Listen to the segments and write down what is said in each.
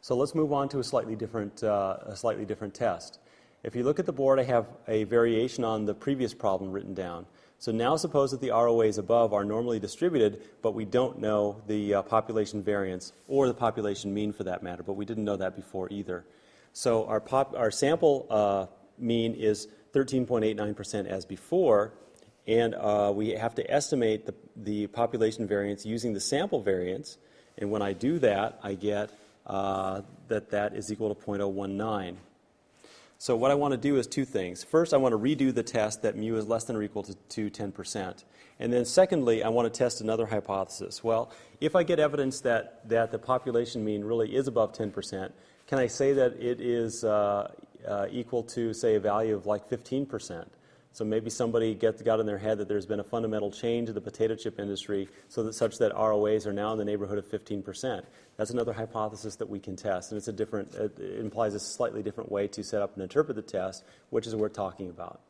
So let's move on to a slightly different test. If you look at the board, I have a variation on the previous problem written down. So now suppose that the ROAs above are normally distributed, but we don't know the population variance or the population mean for that matter, but we didn't know that before either. So our sample mean is 13.89% as before, and we have to estimate the population variance using the sample variance, and when I do that, I get that is equal to 0.019. So what I want to do is two things. First, I want to redo the test that mu is less than or equal to 10%. And then secondly, I want to test another hypothesis. Well, if I get evidence that the population mean really is above 10%, can I say that it is equal to, say, a value of like 15%? So maybe somebody got in their head that there's been a fundamental change in the potato chip industry such that ROAs are now in the neighborhood of 15%. That's another hypothesis that we can test, and it implies a slightly different way to set up and interpret the test, which is what we're talking about.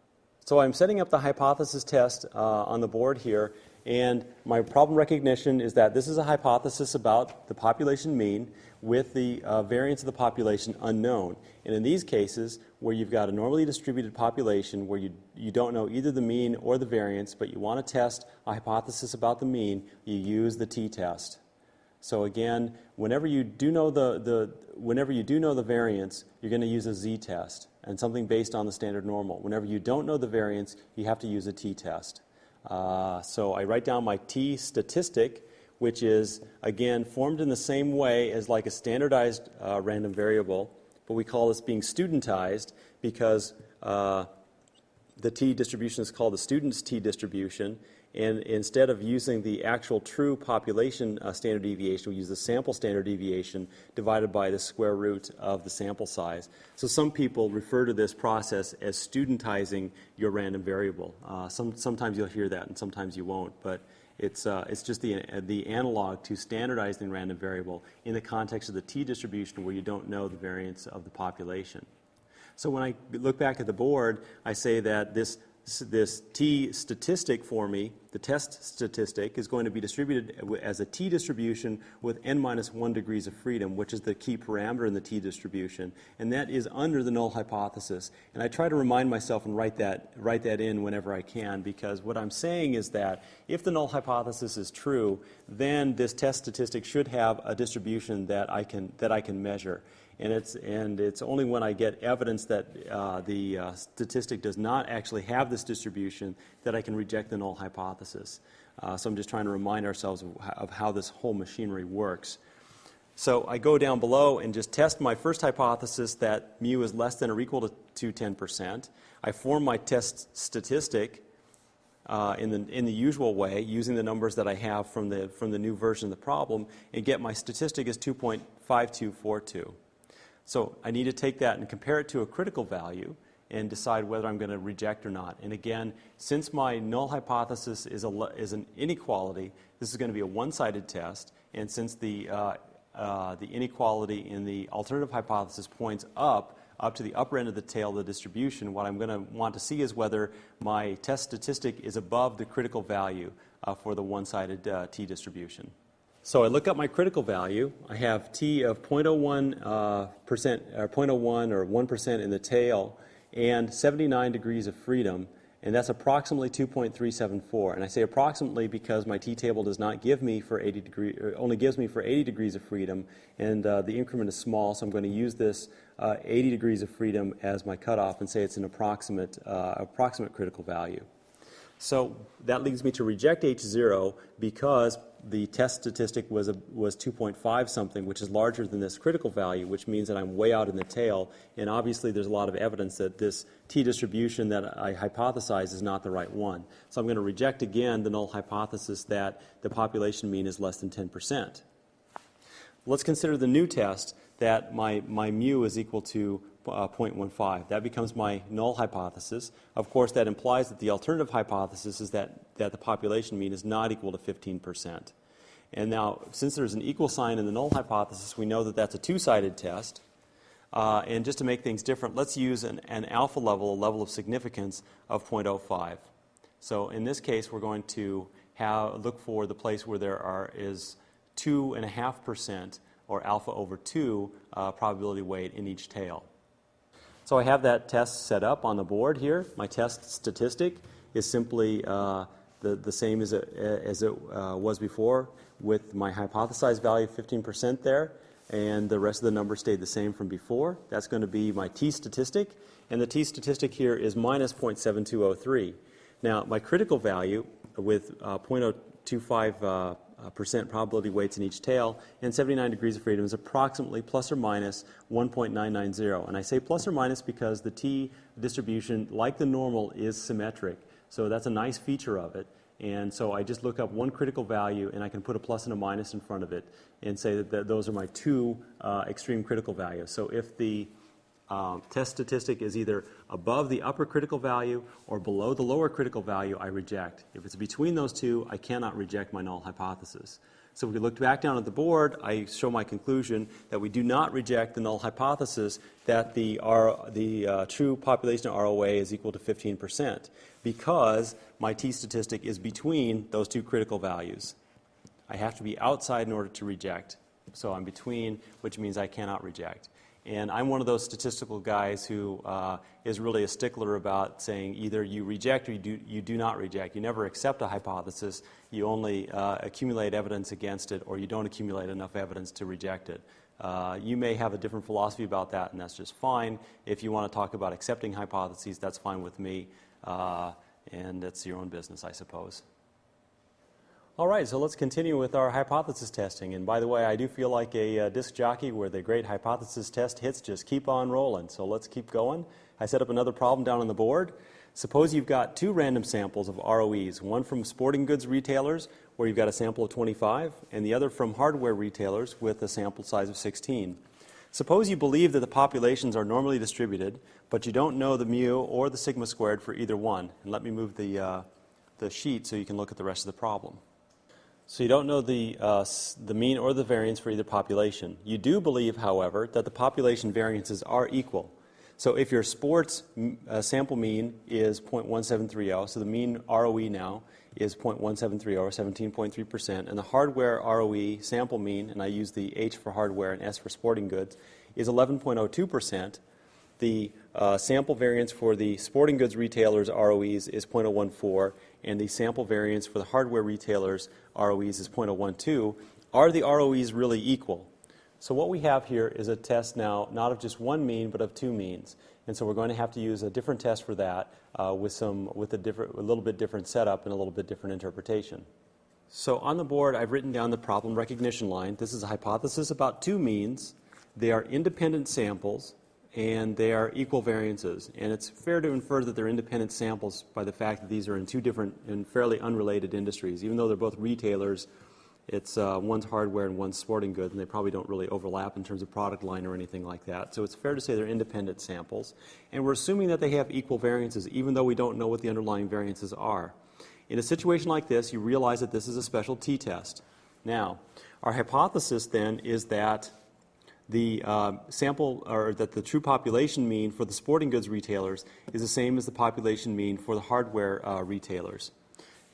So I'm setting up the hypothesis test on the board here, and my problem recognition is that this is a hypothesis about the population mean with the variance of the population unknown. And in these cases, where you've got a normally distributed population where you don't know either the mean or the variance, but you want to test a hypothesis about the mean, you use the t-test. So again, whenever you do know the variance, you're going to use a z-test and something based on the standard normal. Whenever you don't know the variance, you have to use a t-test. So I write down my t statistic, which is, again, formed in the same way as like a standardized random variable, but we call this being studentized because the t distribution is called the student's t distribution, and instead of using the actual true population standard deviation, we use the sample standard deviation divided by the square root of the sample size. So some people refer to this process as studentizing your random variable. Sometimes you'll hear that and sometimes you won't, but it's just the analog to standardizing random variable in the context of the t distribution where you don't know the variance of the population. So when I look back at the board, I say that this t statistic for me, the test statistic, is going to be distributed as a t distribution with n minus 1 degrees of freedom, which is the key parameter in the t distribution, and that is under the null hypothesis. And I try to remind myself and write that in whenever I can, because what I'm saying is that if the null hypothesis is true, then this test statistic should have a distribution that I can measure. And it's only when I get evidence that the statistic does not actually have this distribution that I can reject the null hypothesis. So I'm just trying to remind ourselves of how this whole machinery works. So I go down below and just test my first hypothesis that mu is less than or equal to 10%. I form my test statistic in the usual way, using the numbers that I have from the new version of the problem, and get my statistic as 2.5242. So I need to take that and compare it to a critical value and decide whether I'm going to reject or not. And again, since my null hypothesis is an inequality, this is going to be a one-sided test. And since the inequality in the alternative hypothesis points up to the upper end of the tail of the distribution, what I'm going to want to see is whether my test statistic is above the critical value for the one-sided t distribution. So I look up my critical value. I have t of 0.01% or 0.01 or 1% in the tail and 79 degrees of freedom, and that's approximately 2.374. And I say approximately because my t-table does not give me for 80 degrees, only gives me for 80 degrees of freedom, and the increment is small, so I'm going to use this 80 degrees of freedom as my cutoff and say it's an approximate critical value. So that leads me to reject H0 because the test statistic was 2.5 something, which is larger than this critical value, which means that I'm way out in the tail. And obviously there's a lot of evidence that this t distribution that I hypothesize is not the right one. So I'm going to reject again the null hypothesis that the population mean is less than 10%. Let's consider the new test that my mu is equal to 0.15. That becomes my null hypothesis. Of course, that implies that the alternative hypothesis is that the population mean is not equal to 15%. And now, since there's an equal sign in the null hypothesis, we know that that's a two-sided test. And just to make things different, let's use an alpha level, a level of significance of 0.05. So in this case, we're going to look for the place where there is 2.5% or alpha over 2 probability weight in each tail. So I have that test set up on the board here. My test statistic is simply the same as it was before, with my hypothesized value 15% there, and the rest of the numbers stayed the same from before. That's going to be my t-statistic, and the t-statistic here is minus 0.7203. Now, my critical value with 0.025% probability weights in each tail and 79 degrees of freedom is approximately plus or minus 1.990. And I say plus or minus because the t distribution, like the normal, is symmetric. So that's a nice feature of it. And so I just look up one critical value, and I can put a plus and a minus in front of it and say that those are my two extreme critical values. So if the test statistic is either above the upper critical value or below the lower critical value, I reject. If it's between those two, I cannot reject my null hypothesis. So if we look back down at the board, I show my conclusion that we do not reject the null hypothesis that the true population ROA is equal to 15%, because my t-statistic is between those two critical values. I have to be outside in order to reject. So I'm between, which means I cannot reject. And I'm one of those statistical guys who is really a stickler about saying either you reject or you do not reject. You never accept a hypothesis. You only accumulate evidence against it, or you don't accumulate enough evidence to reject it. You may have a different philosophy about that, and that's just fine. If you want to talk about accepting hypotheses, that's fine with me, and that's your own business, I suppose. All right, so let's continue with our hypothesis testing. And by the way, I do feel like a disc jockey where the great hypothesis test hits just keep on rolling. So let's keep going. I set up another problem down on the board. Suppose you've got two random samples of ROEs, one from sporting goods retailers where you've got a sample of 25, and the other from hardware retailers with a sample size of 16. Suppose you believe that the populations are normally distributed, but you don't know the mu or the sigma squared for either one. And let me move the sheet so you can look at the rest of the problem. So you don't know the mean or the variance for either population. You do believe, however, that the population variances are equal. So if your sports sample mean is 0.1730, so the mean ROE now is 0.1730, or 17.3%, and the hardware ROE sample mean, and I use the H for hardware and S for sporting goods, is 11.02%. The sample variance for the sporting goods retailers' ROEs is 0.014, and the sample variance for the hardware retailers' ROEs is 0.012. Are the ROEs really equal? So what we have here is a test now not of just one mean, but of two means. And so we're going to have to use a different test for that with a little bit different setup and a little bit different interpretation. So on the board, I've written down the problem recognition line. This is a hypothesis about two means. They are independent samples, and they are equal variances. And it's fair to infer that they're independent samples by the fact that these are in two different and fairly unrelated industries. Even though they're both retailers, it's one's hardware and one's sporting goods, and they probably don't really overlap in terms of product line or anything like that. So it's fair to say they're independent samples. And we're assuming that they have equal variances, even though we don't know what the underlying variances are. In a situation like this, you realize that this is a special t-test. Now, our hypothesis then is that the sample, or that the true population mean for the sporting goods retailers is the same as the population mean for the hardware retailers.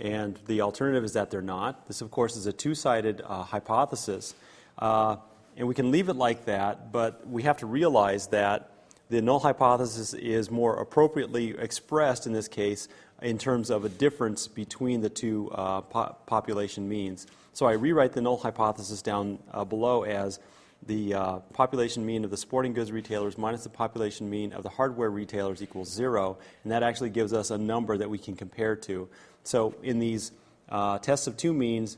And the alternative is that they're not. This, of course, is a two-sided hypothesis. And we can leave it like that, but we have to realize that the null hypothesis is more appropriately expressed in this case in terms of a difference between the two population means. So I rewrite the null hypothesis down below as the population mean of the sporting goods retailers minus the population mean of the hardware retailers equals 0, and that actually gives us a number that we can compare to. So in these tests of two means,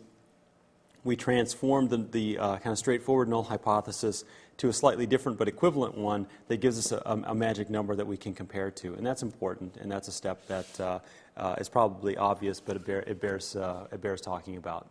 we transform the kind of straightforward null hypothesis to a slightly different but equivalent one that gives us a magic number that we can compare to. And that's important, and that's a step that is probably obvious, but it bears talking about.